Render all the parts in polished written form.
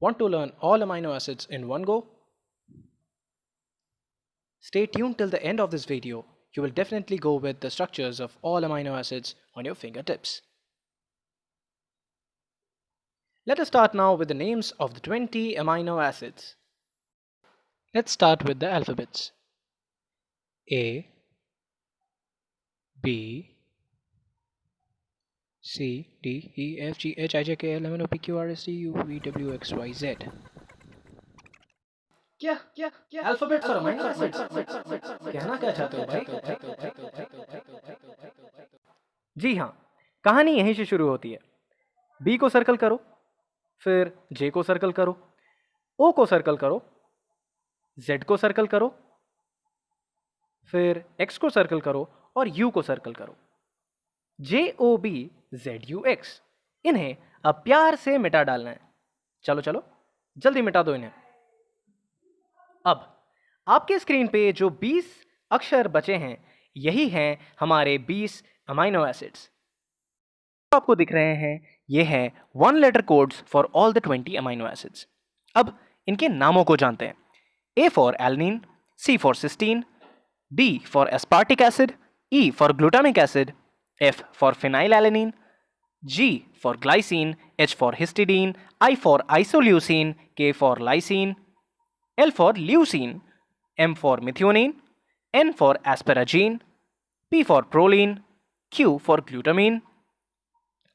Want to learn all amino acids in one go? Stay tuned till the end of this video. You will definitely go with the structures of all amino acids on your fingertips. Let us start now with the names of the 20 amino acids. Let's start with the alphabets. A, B, C, D, E, F, G, H, I, J, K, L, M, N, O, P, Q, R, S, T, U, V, W, X, Y, Z. क्या alphabets और amino acids कहना क्या चाहते हो भाई? जी हाँ, कहानी यहीं से शुरू होती है। बी को सर्कल करो, फिर जे को सर्कल करो, ओ को सर्कल करो, जेड को सर्कल करो, फिर एक्स को सर्कल करो और यू को सर्कल करो। J O B Z U X, इन्हें अब प्यार से मिटा डालना है। चलो चलो जल्दी मिटा दो इन्हें। अब आपके स्क्रीन पे जो 20 अक्षर बचे हैं, यही हैं हमारे 20 अमीनो एसिड्स। आपको दिख रहे हैं, ये है 1 letter codes for all the 20 amino acids. अब इनके नामों को जानते हैं। A for alanine, C for cysteine, B for aspartic acid, E for glutamic acid, F for phenylalanine, G for glycine, H for histidine, I for isoleucine, K for lysine, L for leucine, M for methionine, N for asparagine, P for proline, Q for glutamine,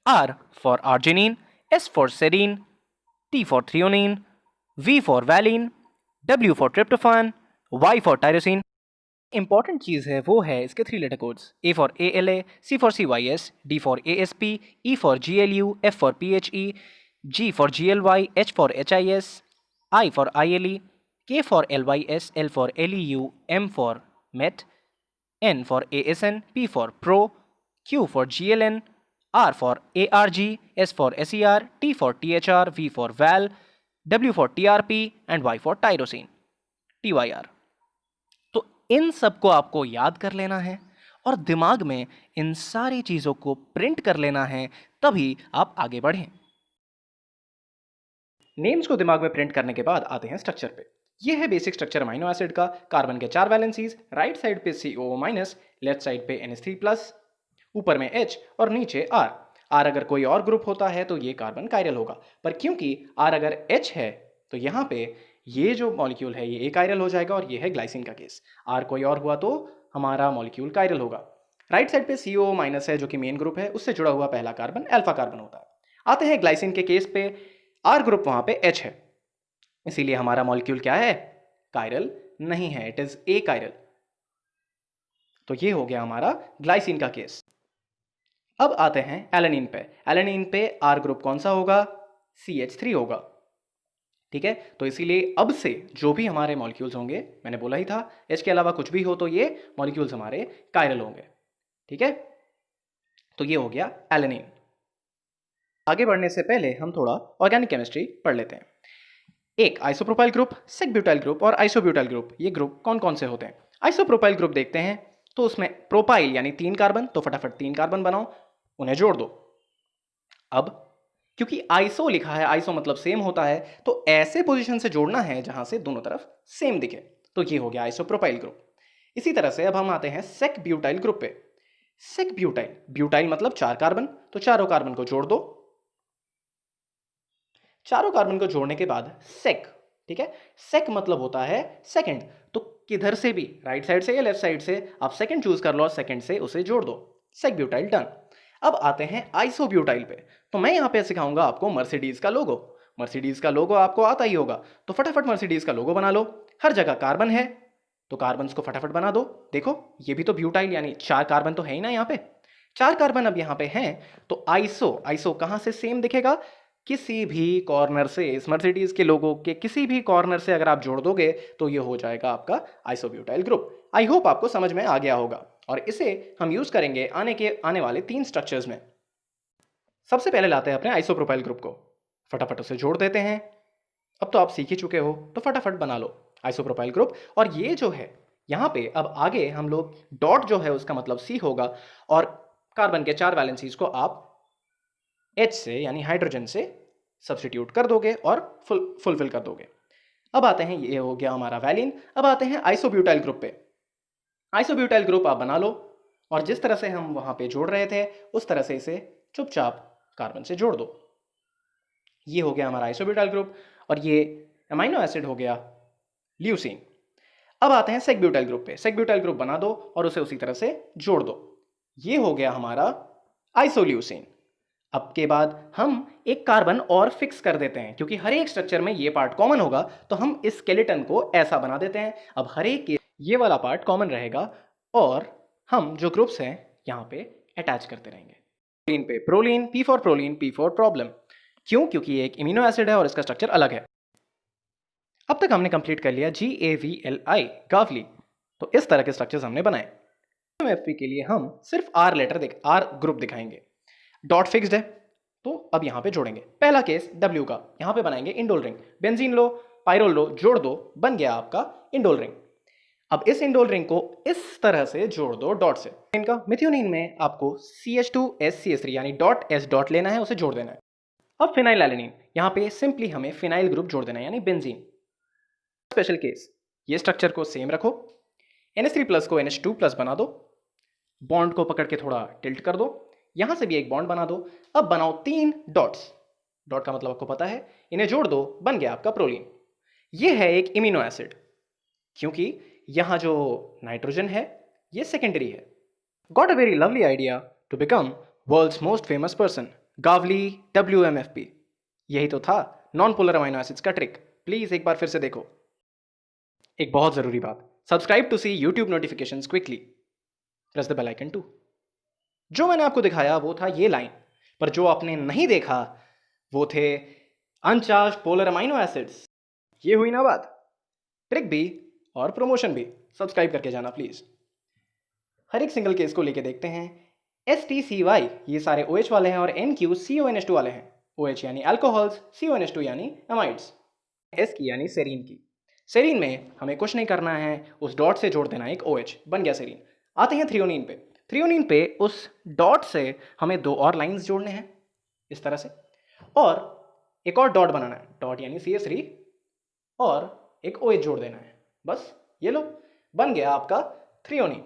R for arginine, S for serine, T for threonine, V for valine, W for tryptophan, Y for tyrosine. Important चीज़ है वो है इसके 3 letter codes. A for ALA, C for CYS, D for ASP, E for GLU, F for PHE, G for GLY, H for HIS, I for ILE, K for LYS, L for LEU, M for MET, N for ASN, P for Pro, Q for GLN, R for ARG, S for SER, T for THR, V for Val, W for TRP and Y for tyrosine, TYR. तो इन सबको आपको याद कर लेना है और दिमाग में इन सारी चीज़ों को प्रिंट कर लेना है, तभी आप आगे बढ़ें। नेम्स को दिमाग में प्रिंट करने के बाद आते हैं स्ट्रक्चर पे। ये है बेसिक स्ट्रक्चर अमीनो एसिड का। कार्बन के 4 वैलेंसीज, राइट साइड पे CO-, लेफ्ट साइड पे NH3+, ऊपर में H और नीचे R। R अगर कोई और ग्रुप होता है तो ये कार्बन कायरल होगा, पर क्योंकि R अगर H है तो यहाँ पे ये जो मॉलिक्यूल है ये कायरल हो जाएगा और ये है ग्लाइसिन का केस। R कोई और हुआ तो हमारा मॉलिक्यूल कायरल होगा। राइट साइड पे CO- है जो कि मेन ग्रुप है, उससे जुड़ा हुआ पहला कार्बन अल्फा कार्बन होता है। आते हैं ग्लाइसिन के केस पे, R ग्रुप वहाँ पे H है, इसीलिए हमारा मॉलिक्यूल क्या है? कायरल नहीं है, इट इज ए कायरल। तो ये हो गया हमारा ग्लाइसिन का केस। अब आते हैं एलेनिन पे। एलेनिन पे आर ग्रुप कौन सा होगा? CH3 होगा। ठीक है, तो इसीलिए अब से जो भी हमारे मॉलिक्यूल्स होंगे, मैंने बोला ही था H के अलावा कुछ भी हो तो ये मॉलिक्यूल्स हमारे कायरल होंगे। ठीक है, तो ये हो गया एलेनिन। आगे बढ़ने से पहले हम थोड़ा ऑर्गेनिक केमिस्ट्री पढ़ लेते हैं। एक आइसोप्रोपाइल ग्रुप, सेकब्यूटाइल ग्रुप और आइसोब्यूटाइल ग्रुप, ये ग्रुप कौन कौन से होते हैं? आइसोप्रोपाइल ग्रुप देखते हैं तो उसमें प्रोपाइल यानी 3 कार्बन, तो फटाफट 3 कार्बन बनाओ, उन्हें जोड़ दो। अब क्योंकि आइसो लिखा है, आइसो मतलब सेम होता है, तो ऐसे पोजीशन से जोड़ना है जहां से दोनों तरफ सेम दिखे, तो ये हो गया आइसोप्रोपाइल ग्रुप। इसी तरह से अब हम आते हैं सेक ब्यूटाइल ग्रुप पे। सेक ब्यूटाइल, ब्यूटाइल मतलब 4 कार्बन, तो चारों कार्बन को जोड़ दो। चारों कार्बन को जोड़ने के बाद सेक, ठीक है, सेक मतलब होता है सेकंड, तो किधर से भी, राइट साइड से या लेफ्ट साइड से, आप सेकंड चूज कर लो और सेकंड से उसे जोड़ दो। Sec butyl done. अब आते हैं आइसोब्यूटाइल पे। तो मैं यहां पे सिखाऊंगा आपको मर्सिडीज का लोगो। मर्सिडीज का लोगो आपको आता ही होगा, तो फटाफट मर्सिडीज का लोगो बना लो। हर जगह कार्बन है तो कार्बन को फटाफट बना दो। देखो ये भी तो ब्यूटाइल यानी 4 कार्बन तो है ही ना, यहाँ पे 4 कार्बन अब यहाँ पे हैं, तो आइसो, आइसो कहां से सेम दिखेगा? किसी भी कॉर्नर से, इस मर्सिडीज के लोगों के किसी भी कॉर्नर से अगर आप जोड़ दोगे तो ये हो जाएगा आपका आइसोब्यूटाइल ग्रुप। आई होप आपको समझ में आ गया होगा और इसे हम यूज करेंगे आने वाले 3 स्ट्रक्चर्स में। सबसे पहले लाते हैं अपने आइसोप्रोपाइल ग्रुप को, फटाफट उसे जोड़ देते हैं। अब तो आप सीख ही चुके हो, तो फटाफट बना लो आइसोप्रोपाइल ग्रुप। और ये जो है यहाँ पे अब आगे हम लोग डॉट जो है उसका मतलब C होगा, और कार्बन के 4 वैलेंसीज को आप H से यानी हाइड्रोजन से सब्स्टिट्यूट कर दोगे और फुलफिल कर दोगे। अब आते हैं, ये हो गया हमारा वैलिन। अब आते हैं आइसोब्यूटाइल ग्रुप पे। आइसोब्यूटाइल ग्रुप आप बना लो और जिस तरह से हम वहां पे जोड़ रहे थे उस तरह से इसे चुपचाप कार्बन से जोड़ दो। ये हो गया हमारा आइसोब्यूटाइल ग्रुप और ये अमीनो एसिड हो गया ल्यूसीन। अब आते हैं सेगब्यूटाइल ग्रुप पे। सेगब्यूटाइल ग्रुप बना दो और उसे उसी तरह से जोड़ दो। ये हो गया हमारा आइसोल्यूसीन। अब के बाद हम एक कार्बन और फिक्स कर देते हैं, क्योंकि हर एक स्ट्रक्चर में ये पार्ट कॉमन होगा तो हम इस स्केलेटन को ऐसा बना देते हैं। अब हर एक ये वाला पार्ट कॉमन रहेगा और हम जो ग्रुप्स हैं यहाँ पे अटैच करते रहेंगे। प्रोलीन पे proline, P for proline, P for problem. क्यों? क्योंकि ये एक इम्यूनो एसिड है और इसका स्ट्रक्चर अलग है। अब तक हमने कंप्लीट कर लिया GAVLI, गावली। तो इस तरह के स्ट्रक्चर्स हमने बनाए। MFP के लिए हम सिर्फ R ग्रुप दिखाएंगे। डॉट फिक्स्ड है तो अब यहां पे जोड़ेंगे। पहला केस W का, यहां पे बनाएंगे इंडोल रिंग। बेंजीन लो, पायरोल लो, जोड़ दो, बन गया आपका इंडोल रिंग। अब इस इंडोल रिंग को इस तरह से जोड़ दो डॉट से। इनका मिथ्योनिन में आपको CH2SCH3 यानी डॉट S डॉट लेना है, उसे जोड़ देना है। अब फिनाइल एलेनिन, यहां पे सिंपली हमें फिनाइल ग्रुप जोड़ देना है यानी बेंजीन। स्पेशल केस, ये स्ट्रक्चर को सेम रखो, NH3+ को NH2+ बना दो, बॉन्ड को पकड़ के थोड़ा टिल्ट कर दो, यहां से भी एक बॉन्ड बना दो। अब बनाओ 3 डॉट्स। डॉट का मतलब आपको पता है, इन्हें जोड़ दो, बन गया आपका प्रोलीन। ये है एक इम्यूनो एसिड, क्योंकि यहां जो नाइट्रोजन है ये सेकेंडरी है। Got a very lovely idea to become world's most famous person, गावली WMFP। यही तो था नॉन पोलर अमीनो एसिड्स का ट्रिक। प्लीज एक बार फिर से देखो। एक बहुत जरूरी बात, subscribe to see YouTube notifications quickly, press the bell icon too. जो मैंने आपको दिखाया वो था ये लाइन, पर जो आपने नहीं देखा वो थे अनचार्ज्ड पोलर अमीनो एसिड्स। ये हुई ना बात, ट्रिक भी और प्रमोशन भी। सब्सक्राइब करके जाना प्लीज। हर एक सिंगल केस को लेके देखते हैं। STCY ये सारे OH वाले हैं और NQ CONH2 वाले हैं। OH यानी अल्कोहल्स, CONH2 यानी अमाइड्स। S की यानी सेरीन की। सेरीन में हमें कुछ नहीं करना है, उस डॉट से जोड़ देना एक OH, बन गया सेरीन। आते हैं थ्रियोनीन पे। थ्रियोनीन पे उस डॉट से हमें 2 और लाइंस जोड़ने हैं इस तरह से, और एक और डॉट बनाना है, डॉट यानी CH3, और एक OH जोड़ देना है। बस ये लो, बन गया आपका थ्रियोनीन।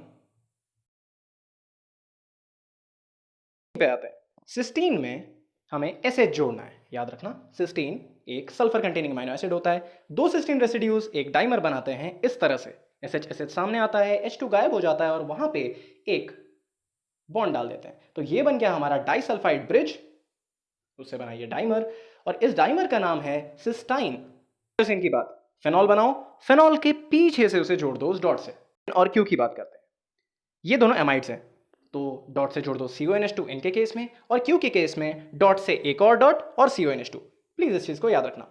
पे आते हैं, सिस्टीन में हमें SH जोड़ना है। याद रखना, सिस्टीन एक सल्फर कंटेनिंग अमीनो एसिड होता है। 2 सिस्टीन रेसिड्यूज एक डाइमर बनाते हैं इस तरह से। SH सामने आता है, H2 गायब हो जाता है और वहां पे एक बॉन्ड डाल देते हैं। तो ये बन गया हमारा डाइसल्फाइड ब्रिज, उससे बनाइए डाइमर, और इस डाइमर का नाम है सिस्टाइन। की बात, फेनॉल बनाओ, फेनॉल के पीछे से उसे जोड़ दो उस डॉट से। और क्यू की बात करते हैं, ये दोनों एमाइड्स हैं तो डॉट से जोड़ दो CONH2 इनके केस में, और क्यू के केस में डॉट से एक और डॉट और CONH2। प्लीज इस चीज को याद रखना।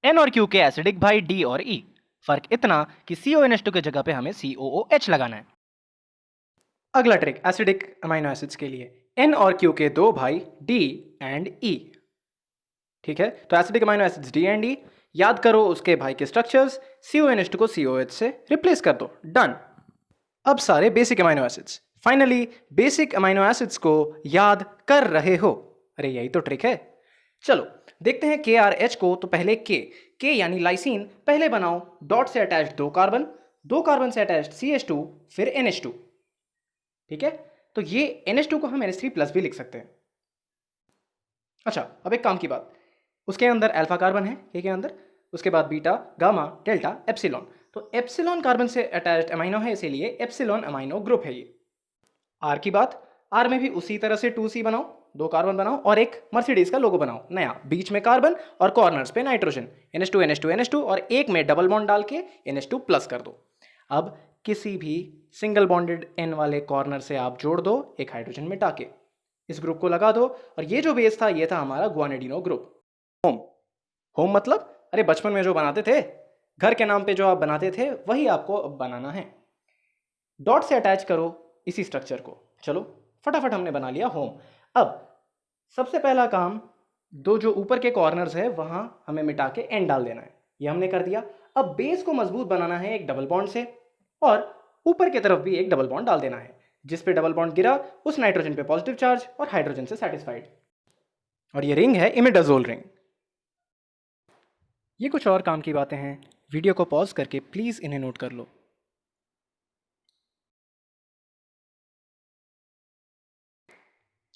N और Q के एसिडिक भाई D और E, फर्क इतना कि CONH2 की जगह पे हमें COOH लगाना है। अगला ट्रिक एसिडिक अमीनो एसिड्स के लिए, N और Q के 2 भाई D एंड E। ठीक है, तो acidic amino acids D and E, याद करो उसके भाई के स्ट्रक्चर्स, CONH2 को COH से रिप्लेस कर दो, डन। अब सारे basic amino acids, finally basic amino acids को याद कर रहे हो। अरे यही तो ट्रिक है। चलो देखते हैं KRH को। तो पहले K यानी लाइसिन पहले बनाओ, डॉट से अटैच्ड 2 कार्बन, 2 कार्बन से अटैच्ड CH2, फिर NH2। ठीक है, तो ये NH2 को हम NH3+ भी लिख सकते हैं। अच्छा, अब एक काम की बात, उसके अंदर अल्फा कार्बन है K के अंदर, उसके बाद बीटा, गामा, डेल्टा, एप्सिलॉन। तो एप्सिलॉन कार्बन से अटैच्ड अमीनो है, इसीलिए एप्सिलॉन अमीनो ग्रुप है ये। R की बात, R में भी उसी तरह से 2C बनाओ, 2 कार्बन बनाओ और एक मर्सिडीज का लोगो बनाओ नया, बीच में कार्बन और कॉर्नर्स पे नाइट्रोजन, NH2 NH2 NH2, और एक में डबल बॉन्ड डाल के NH2+ कर दो। अब किसी भी सिंगल बॉन्डेड N वाले कॉर्नर से आप जोड़ दो एक हाइड्रोजन मिटा के, इस ग्रुप को लगा दो, और ये जो बेस था ये था हमारा गुआनिडीनो ग्रुप। होम मतलब, अरे बचपन में जो बनाते थे, घर के नाम पे जो आप बनाते थे वही आपको अब बनाना है। डॉट से अटैच करो इसी स्ट्रक्चर को। चलो फटाफट हमने बना लिया होम। अब सबसे पहला काम, दो जो ऊपर के कॉर्नर्स है वहां हमें मिटा के एन डाल देना है, ये हमने कर दिया। अब बेस को मजबूत बनाना है एक डबल बॉन्ड से, और ऊपर की तरफ भी एक डबल बॉन्ड डाल देना है। जिस पे डबल बॉन्ड गिरा उस नाइट्रोजन पे पॉजिटिव चार्ज और हाइड्रोजन से सेटिस्फाइड। और ये रिंग है इमिडाजोल रिंग। ये कुछ और काम की बातें हैं, वीडियो को पॉज करके प्लीज़ इन्हें नोट कर लो।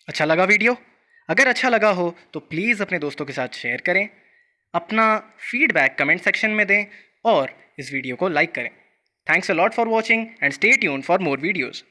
अच्छा लगा वीडियो? अगर अच्छा लगा हो तो प्लीज़ अपने दोस्तों के साथ शेयर करें, अपना फीडबैक कमेंट सेक्शन में दें और इस वीडियो को लाइक करें। Thanks a lot for watching and stay tuned for more videos.